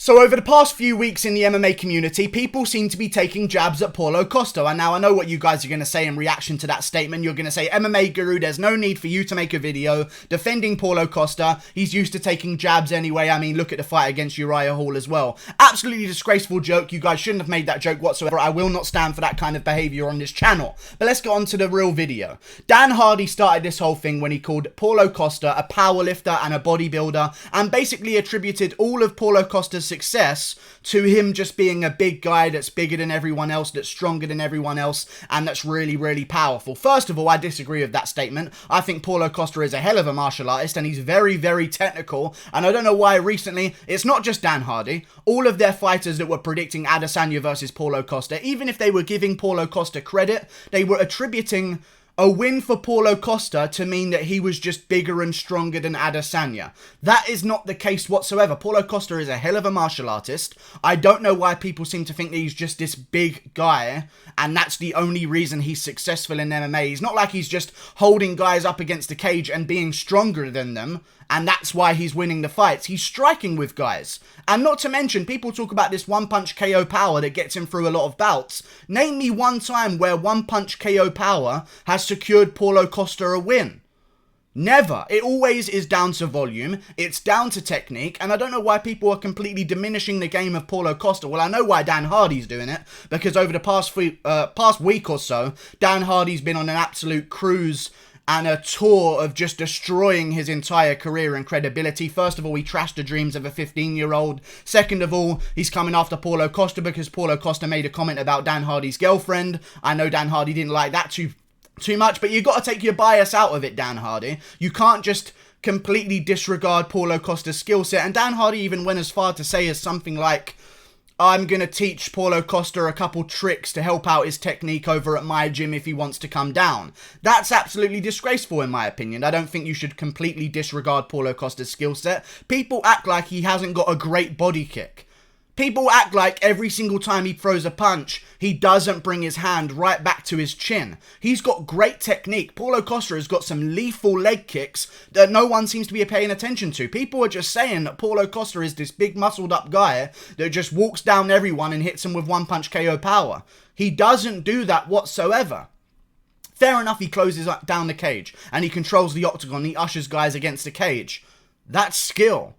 So over the past few weeks in the MMA community, people seem to be taking jabs at Paulo Costa. And now I know what you guys are going to say in reaction to that statement. You're going to say, MMA Guru, there's no need for you to make a video defending Paulo Costa. He's used to taking jabs anyway. I mean, look at the fight against Uriah Hall as well. Absolutely disgraceful joke. You guys shouldn't have made that joke whatsoever. I will not stand for that kind of behavior on this channel. But let's get on to the real video. Dan Hardy started this whole thing when he called Paulo Costa a powerlifter and a bodybuilder and basically attributed all of Paulo Costa's success to him just being a big guy that's bigger than everyone else, that's stronger than everyone else, and that's really, really powerful. First of all, I disagree with that statement. I think Paulo Costa is a hell of a martial artist, and he's very, very technical, and I don't know why recently, it's not just Dan Hardy, all of their fighters that were predicting Adesanya versus Paulo Costa, even if they were giving Paulo Costa credit, they were attributing a win for Paulo Costa to mean that he was just bigger and stronger than Adesanya. That is not the case whatsoever. Paulo Costa is a hell of a martial artist. I don't know why people seem to think that he's just this big guy and that's the only reason he's successful in MMA. He's not like he's just holding guys up against the cage and being stronger than them and that's why he's winning the fights. He's striking with guys. And not to mention, people talk about this one-punch KO power that gets him through a lot of bouts. Name me one time where one-punch KO power has secured Paulo Costa a win. Never. It always is down to volume, it's down to technique, and I don't know why people are completely diminishing the game of Paulo Costa. Well, I know why Dan Hardy's doing it, because over the past week or so, Dan Hardy's been on an absolute cruise and a tour of just destroying his entire career and credibility. First of all, he trashed the dreams of a 15-year-old. Second of all, he's coming after Paulo Costa because Paulo Costa made a comment about Dan Hardy's girlfriend. I know Dan Hardy didn't like that too much, but you got to take your bias out of it, Dan Hardy. You can't just completely disregard Paulo Costa's skill set. And Dan Hardy even went as far to say as something like, I'm going to teach Paulo Costa a couple tricks to help out his technique over at my gym if he wants to come down. That's absolutely disgraceful in my opinion. I don't think you should completely disregard Paulo Costa's skill set. People act like he hasn't got a great body kick. People act like every single time he throws a punch, he doesn't bring his hand right back to his chin. He's got great technique. Paulo Costa has got some lethal leg kicks that no one seems to be paying attention to. People are just saying that Paulo Costa is this big muscled up guy that just walks down everyone and hits them with one punch KO power. He doesn't do that whatsoever. Fair enough, he closes down the cage and he controls the octagon. He ushers guys against the cage. That's skill.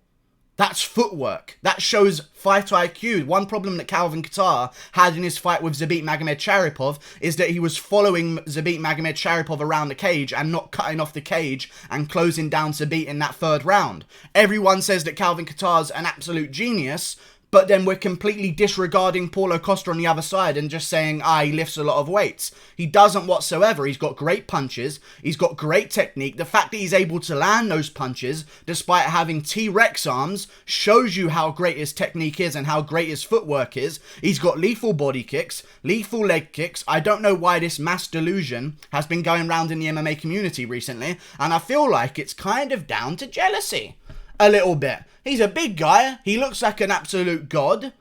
That's footwork. That shows fight IQ. One problem that Calvin Kattar had in his fight with Zabit Magomedsharipov is that he was following Zabit Magomedsharipov around the cage and not cutting off the cage and closing down Zabit in that third round. Everyone says that Calvin Kattar's an absolute genius, but then we're completely disregarding Paulo Costa on the other side and just saying, he lifts a lot of weights. He doesn't whatsoever. He's got great punches. He's got great technique. The fact that he's able to land those punches, despite having T-Rex arms, shows you how great his technique is and how great his footwork is. He's got lethal body kicks, lethal leg kicks. I don't know why this mass delusion has been going around in the MMA community recently, and I feel like it's kind of down to jealousy. A little bit. He's a big guy. He looks like an absolute god.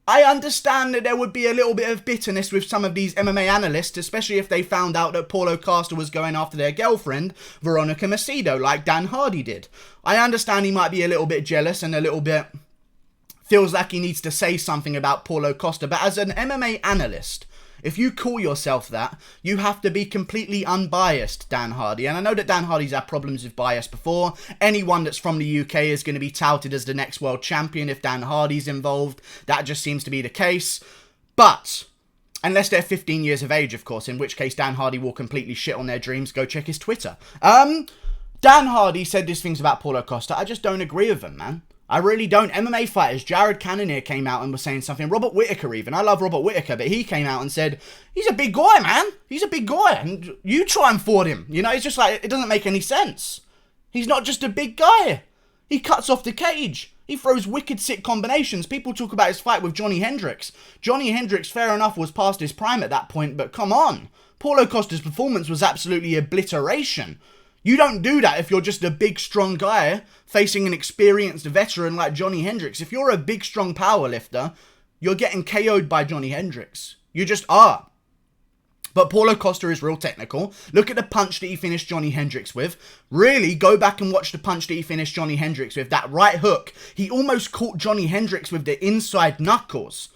I understand that there would be a little bit of bitterness with some of these MMA analysts, especially if they found out that Paulo Costa was going after their girlfriend, Veronica Macedo, like Dan Hardy did. I understand he might be a little bit jealous and a little bit feels like he needs to say something about Paulo Costa, but as an MMA analyst, if you call yourself that, you have to be completely unbiased, Dan Hardy. And I know that Dan Hardy's had problems with bias before. Anyone that's from the UK is going to be touted as the next world champion if Dan Hardy's involved. That just seems to be the case. But unless they're 15 years of age, of course, in which case Dan Hardy will completely shit on their dreams. Go check his Twitter. Dan Hardy said these things about Paulo Costa. I just don't agree with him, man. I really don't. MMA fighters, Jared Cannonier came out and was saying something. Robert Whittaker even. I love Robert Whittaker, but he came out and said, he's a big guy, man. He's a big guy. And you try and ford him. You know, it's just like, it doesn't make any sense. He's not just a big guy. He cuts off the cage. He throws wicked sick combinations. People talk about his fight with Johnny Hendricks. Johnny Hendricks, fair enough, was past his prime at that point, but come on. Paulo Costa's performance was absolutely obliteration. You don't do that if you're just a big, strong guy facing an experienced veteran like Johnny Hendricks. If you're a big, strong powerlifter, you're getting KO'd by Johnny Hendricks. You just are. But Paulo Costa is real technical. Look at the punch that he finished Johnny Hendricks with. Really, go back and watch the punch that he finished Johnny Hendricks with. That right hook. He almost caught Johnny Hendricks with the inside knuckles.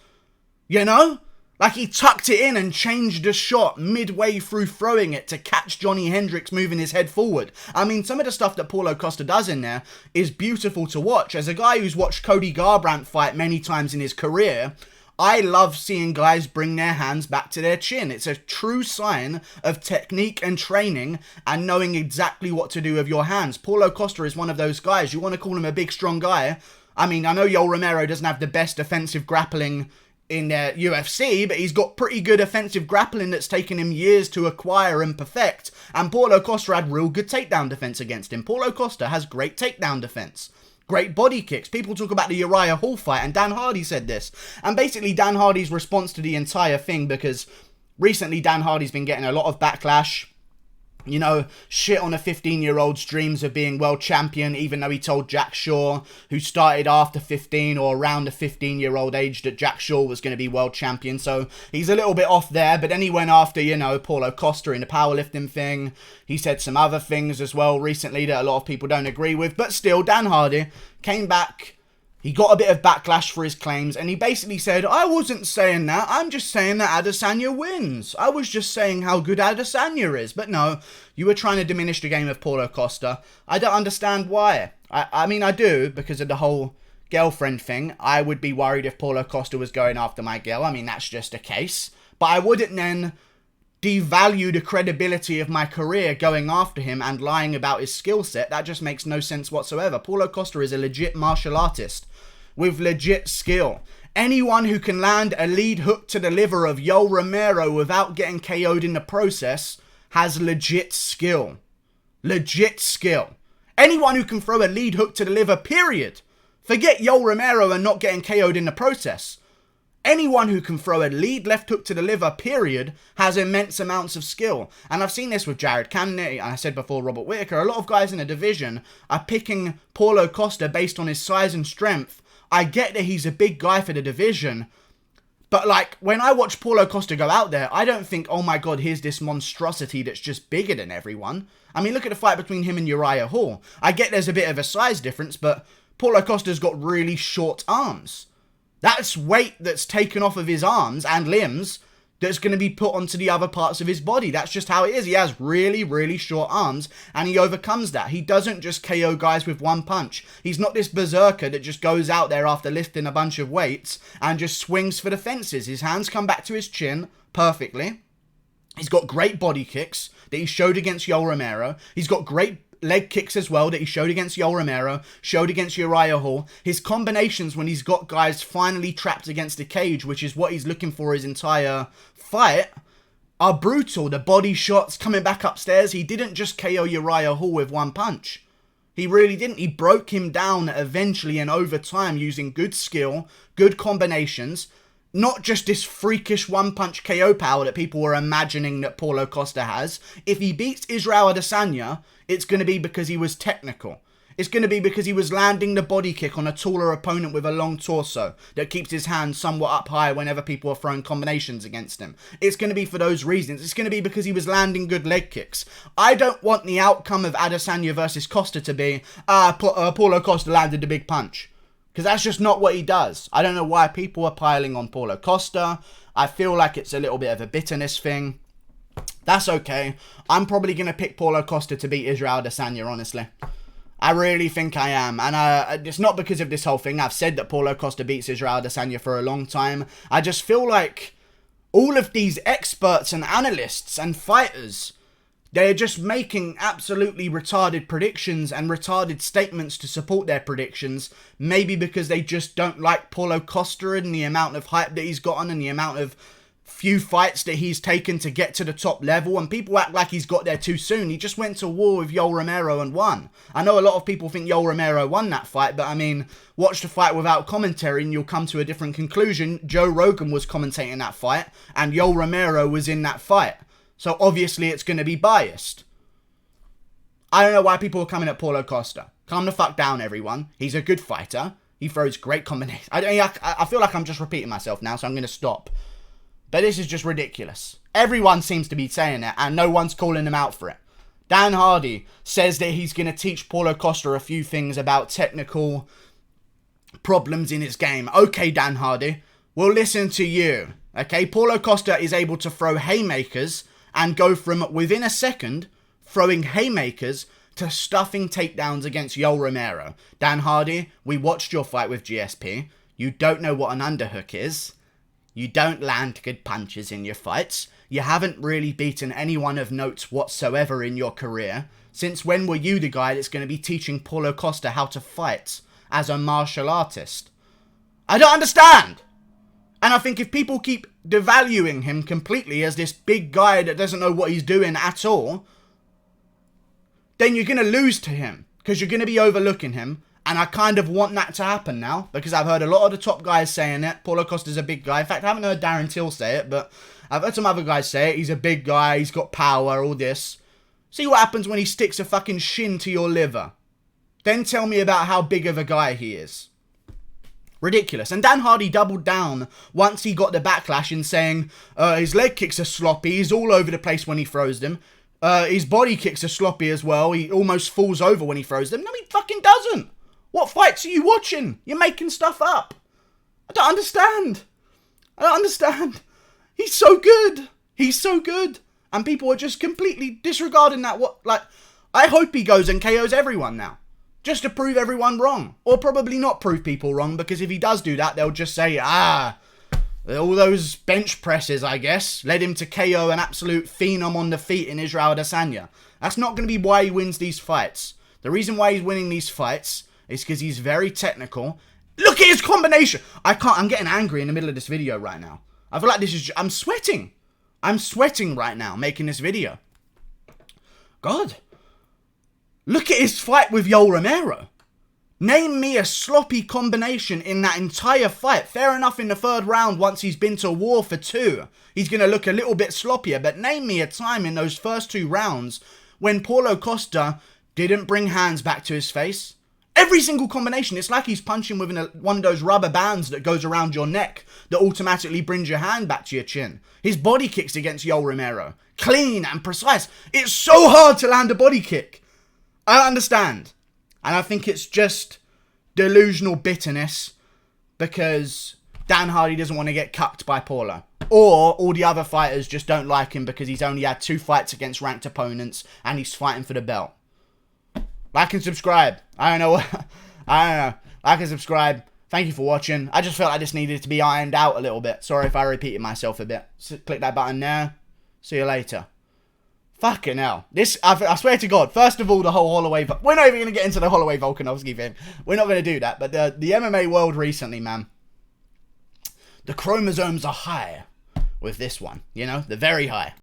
You know? Like he tucked it in and changed the shot midway through throwing it to catch Johnny Hendricks moving his head forward. I mean, some of the stuff that Paulo Costa does in there is beautiful to watch. As a guy who's watched Cody Garbrandt fight many times in his career, I love seeing guys bring their hands back to their chin. It's a true sign of technique and training and knowing exactly what to do with your hands. Paulo Costa is one of those guys. You want to call him a big, strong guy. I mean, I know Yoel Romero doesn't have the best offensive grappling in UFC, but he's got pretty good offensive grappling that's taken him years to acquire and perfect. And Paulo Costa had real good takedown defense against him. Paulo Costa has great takedown defense. Great body kicks. People talk about the Uriah Hall fight, and Dan Hardy said this. And basically Dan Hardy's response to the entire thing, because recently Dan Hardy's been getting a lot of backlash. You know, shit on a 15-year-old's dreams of being world champion, even though he told Jack Shaw, who started after 15 or around the 15-year-old age, that Jack Shaw was going to be world champion. So he's a little bit off there, but then he went after, you know, Paulo Costa in the powerlifting thing. He said some other things as well recently that a lot of people don't agree with. But still, Dan Hardy came back. He got a bit of backlash for his claims, and he basically said, I wasn't saying that, I'm just saying that Adesanya wins. I was just saying how good Adesanya is. But no, you were trying to diminish the game of Paulo Costa. I don't understand why. I mean, I do, because of the whole girlfriend thing. I would be worried if Paulo Costa was going after my girl. I mean, that's just a case. But I wouldn't then devalue the credibility of my career going after him and lying about his skill set. That just makes no sense whatsoever. Paulo Costa is a legit martial artist with legit skill. Anyone who can land a lead hook to the liver of Yoel Romero without getting KO'd in the process has legit skill. Legit skill. Anyone who can throw a lead hook to the liver, period. Forget Yoel Romero and not getting KO'd in the process. Anyone who can throw a lead left hook to the liver, period, has immense amounts of skill. And I've seen this with Jared Cannonier, and I said before Robert Whittaker. A lot of guys in the division are picking Paulo Costa based on his size and strength. I get that he's a big guy for the division, but like, when I watch Paulo Costa go out there, I don't think, oh my god, here's this monstrosity that's just bigger than everyone. I mean, look at the fight between him and Uriah Hall. I get there's a bit of a size difference, but Paulo Costa's got really short arms. That's weight that's taken off of his arms and limbs that's going to be put onto the other parts of his body. That's just how it is. He has really, really short arms, and he overcomes that. He doesn't just KO guys with one punch. He's not this berserker that just goes out there after lifting a bunch of weights and just swings for the fences. His hands come back to his chin perfectly. He's got great body kicks that he showed against Yoel Romero. He's got great leg kicks as well that he showed against Yoel Romero, showed against Uriah Hall. His combinations when he's got guys finally trapped against the cage, which is what he's looking for his entire fight, are brutal. The body shots coming back upstairs. He didn't just KO Uriah Hall with one punch. He really didn't. He broke him down eventually and over time using good skill, good combinations. Not just this freakish one-punch KO power that people were imagining that Paulo Costa has. If he beats Israel Adesanya, it's going to be because he was technical. It's going to be because he was landing the body kick on a taller opponent with a long torso that keeps his hands somewhat up high whenever people are throwing combinations against him. It's going to be for those reasons. It's going to be because he was landing good leg kicks. I don't want the outcome of Adesanya versus Costa to be, Paulo Costa landed the big punch. Because that's just not what he does. I don't know why people are piling on Paulo Costa. I feel like it's a little bit of a bitterness thing. That's okay. I'm probably going to pick Paulo Costa to beat Israel Adesanya, honestly. I really think I am. And it's not because of this whole thing. I've said that Paulo Costa beats Israel Adesanya for a long time. I just feel like all of these experts and analysts and fighters, they're just making absolutely retarded predictions and retarded statements to support their predictions. Maybe because they just don't like Paulo Costa and the amount of hype that he's gotten and the amount of few fights that he's taken to get to the top level. And people act like he's got there too soon. He just went to war with Yoel Romero and won. I know a lot of people think Yoel Romero won that fight, but I mean, watch the fight without commentary and you'll come to a different conclusion. Joe Rogan was commentating that fight and Yoel Romero was in that fight. So obviously it's going to be biased. I don't know why people are coming at Paulo Costa. Calm the fuck down, everyone. He's a good fighter. He throws great combinations. I feel like I'm just repeating myself now, so I'm going to stop. But this is just ridiculous. Everyone seems to be saying it, and no one's calling him out for it. Dan Hardy says that he's going to teach Paulo Costa a few things about technical problems in his game. Okay, Dan Hardy, we'll listen to you. Okay, Paulo Costa is able to throw haymakers and go from, within a second, throwing haymakers to stuffing takedowns against Yoel Romero. Dan Hardy, we watched your fight with GSP. You don't know what an underhook is. You don't land good punches in your fights. You haven't really beaten anyone of note whatsoever in your career. Since when were you the guy that's going to be teaching Paulo Costa how to fight as a martial artist? I don't understand. And I think if people keep devaluing him completely as this big guy that doesn't know what he's doing at all, then you're going to lose to him because you're going to be overlooking him. And I kind of want that to happen now because I've heard a lot of the top guys saying it. Paulo Costa's a big guy. In fact, I haven't heard Darren Till say it, but I've heard some other guys say it. He's a big guy. He's got power, all this. See what happens when he sticks a fucking shin to your liver. Then tell me about how big of a guy he is. Ridiculous. And Dan Hardy doubled down once he got the backlash in saying his leg kicks are sloppy. He's all over the place when he throws them. His body kicks are sloppy as well. He almost falls over when he throws them. No, he fucking doesn't. What fights are you watching? You're making stuff up. I don't understand. He's so good. He's so good. And people are just completely disregarding that. I hope he goes and KOs everyone now. Just to prove everyone wrong. Or probably not prove people wrong. Because if he does do that, they'll just say, all those bench presses, I guess, led him to KO an absolute phenom on the feet in Israel Adesanya. That's not going to be why he wins these fights. The reason why he's winning these fights is because he's very technical. Look at his combination. I'm getting angry in the middle of this video right now. I feel like I'm sweating. I'm sweating right now making this video. God. Look at his fight with Yoel Romero. Name me a sloppy combination in that entire fight. Fair enough in the third round once he's been to war for 2. He's going to look a little bit sloppier. But name me a time in those first 2 rounds when Paulo Costa didn't bring hands back to his face. Every single combination, it's like he's punching with one of those rubber bands that goes around your neck that automatically brings your hand back to your chin. His body kicks against Yoel Romero. Clean and precise. It's so hard to land a body kick. I understand. And I think it's just delusional bitterness because Dan Hardy doesn't want to get cucked by Paulo. Or all the other fighters just don't like him because he's only had 2 fights against ranked opponents and he's fighting for the belt. Like and subscribe. I don't know. Like and subscribe. Thank you for watching. I just felt like this needed to be ironed out a little bit. Sorry if I repeated myself a bit. So click that button there. See you later. Fucking hell. I swear to God. First of all, the whole Holloway... We're not even going to get into the Holloway Volkanovski thing. We're not going to do that. But the MMA world recently, man. The chromosomes are high with this one. You know? They're very high.